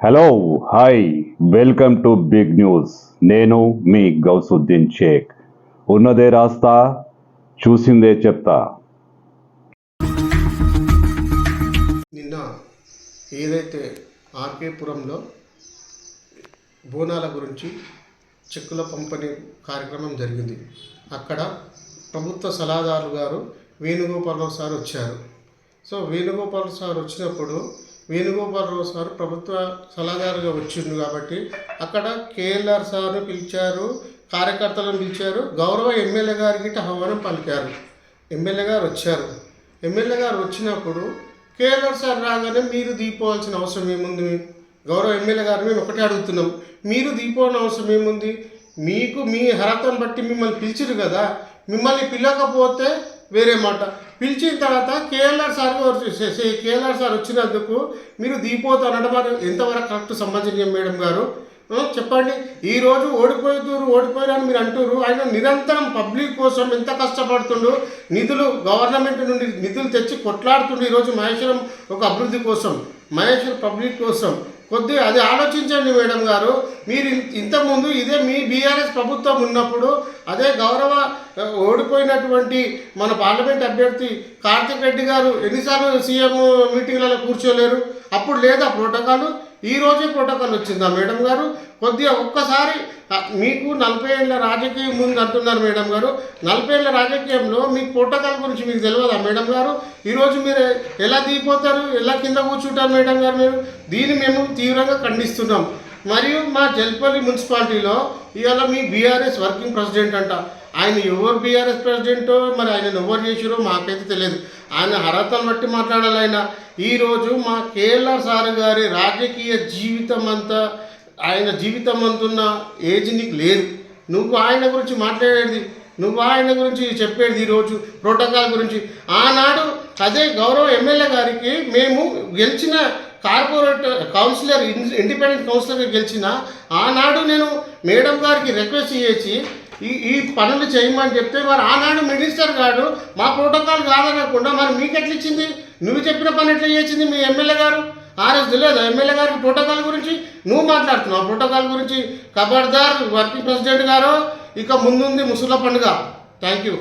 Hello hi welcome to big news. నేను మీ గౌసుద్దీన్ షేక్. ఉన్నదే రాస్తా, చూసిందే చెప్తా. నిన్న ఏదైతే ఆర్కేపురంలో బోనాల గురించి చెక్కుల పంపిణీ కార్యక్రమం జరిగింది. అక్కడ ప్రభుత్వ సలహాదారు గారు వేణుగోపాలరావు సార్ వచ్చారు. సో వేణుగోపాలరావు సార్ వచ్చినప్పుడు వేణుగోపాలరావు సార్ ప్రభుత్వ సలహాదారుగా వచ్చిండు కాబట్టి అక్కడ కేఎల్ఆర్ సార్ను పిలిచారు, కార్యకర్తలను పిలిచారు, గౌరవ ఎమ్మెల్యే గారికి ఆహ్వానం పలికారు. ఎమ్మెల్యే గారు వచ్చారు. ఎమ్మెల్యే గారు వచ్చినప్పుడు కేఎల్ఆర్ సార్ రాగానే మీరు దీపోవాల్సిన అవసరం ఏముంది? గౌరవ ఎమ్మెల్యే గారు మేము ఒకటే అడుగుతున్నాం, మీరు దీపోవాల్సిన అవసరం ఏముంది? మీకు మీ అర్హతను బట్టి మిమ్మల్ని పిలిచిరు కదా, మిమ్మల్ని పిలవకపోతే వేరే మాట. పిలిచిన తర్వాత కేఎల్ఆర్ సార్ వచ్చినందుకు మీరు దీపోత అనడం ఎంతవరకు కరెక్ట్ సమాచారం మేడం గారు చెప్పండి. ఈరోజు ఓడిపోయారని మీరు అంటారు. ఆయన నిరంతరం పబ్లిక్ కోసం ఎంత కష్టపడుతుండు, నిధులు గవర్నమెంట్ నుండి నిధులు తెచ్చి కొట్లాడుతుండు. ఈరోజు మహేశ్వరం ఒక అభివృద్ధి కోసం, మహేశ్వరం పబ్లిక్ కోసం కొద్దిగా అది ఆలోచించండి మేడం గారు. మీరు ఇంతకుముందు ఇదే మీ బీఆర్ఎస్ ప్రభుత్వం ఉన్నప్పుడు అదే గౌరవ ఓడిపోయినటువంటి మన పార్లమెంట్ అభ్యర్థి కార్తిక్ రెడ్డి గారు ఎన్నిసార్లు సీఎం మీటింగ్లలో కూర్చోలేరు? అప్పుడు లేదా ప్రోటోకాల్? ఈరోజే ప్రోటోకాల్ వచ్చిందా మేడం గారు? కొద్దిగా ఒక్కసారి మీకు 40 ఏళ్ళ రాజకీయం ముందు అంటున్నారు మేడం గారు. 40 ఏళ్ళ రాజకీయంలో మీకు ప్రోటోకాల్ గురించి మీకు తెలియదా మేడం గారు? ఈరోజు మీరు ఎలా దిగిపోతారు, ఎలా కింద కూర్చుంటారు మేడం గారు? దీన్ని మేము తీవ్రంగా ఖండిస్తున్నాం. మరియు మా జల్పల్లి మున్సిపాలిటీలో ఇవాళ మీ బీఆర్ఎస్ వర్కింగ్ ప్రెసిడెంట్ అంట. ఆయన ఎవరు బీఆర్ఎస్ ప్రెసిడెంటో మరి ఆయన ఎవరు చేసారో మాకైతే తెలియదు. ఆయన అర్హతను బట్టి మాట్లాడాలి. ఈరోజు మా కేఎల్ఆర్ సార్ గారి రాజకీయ జీవితం అంతా, ఆయన జీవితం అంతున్న ఏజ్ నీకు లేదు. నువ్వు ఆయన గురించి మాట్లాడేది, నువ్వు ఆయన గురించి చెప్పేది ఈరోజు ప్రోటోకాల్ గురించి. ఆనాడు అదే గౌరవ ఎమ్మెల్యే గారికి మేము గెలిచిన కార్పొరేట్ కౌన్సిలర్, ఇండిపెండెంట్ కౌన్సిలర్గా గెలిచిన ఆనాడు నేను మేడం గారికి రిక్వెస్ట్ చేసి ఈ పనులు చేయమని చెప్తే మరి ఆనాడు మినిస్టర్ గారు మా ప్రోటోకాల్ కాదనకుండా మరి మీకు ఎట్లా ఇచ్చింది? నువ్వు చెప్పిన పని ఎట్లా చేసింది మీ ఎమ్మెల్యే గారు? ఆర్ఎస్ తెలియదు ఎమ్మెల్యే గారికి ప్రోటోకాల్ గురించి? నువ్వు మాట్లాడుతున్నావు ప్రోటోకాల్ గురించి. ఖబర్దార్ వర్కింగ్ ప్రెసిడెంట్ గారు, ఇక ముందుంది ముసుల పండుగ. Thank you.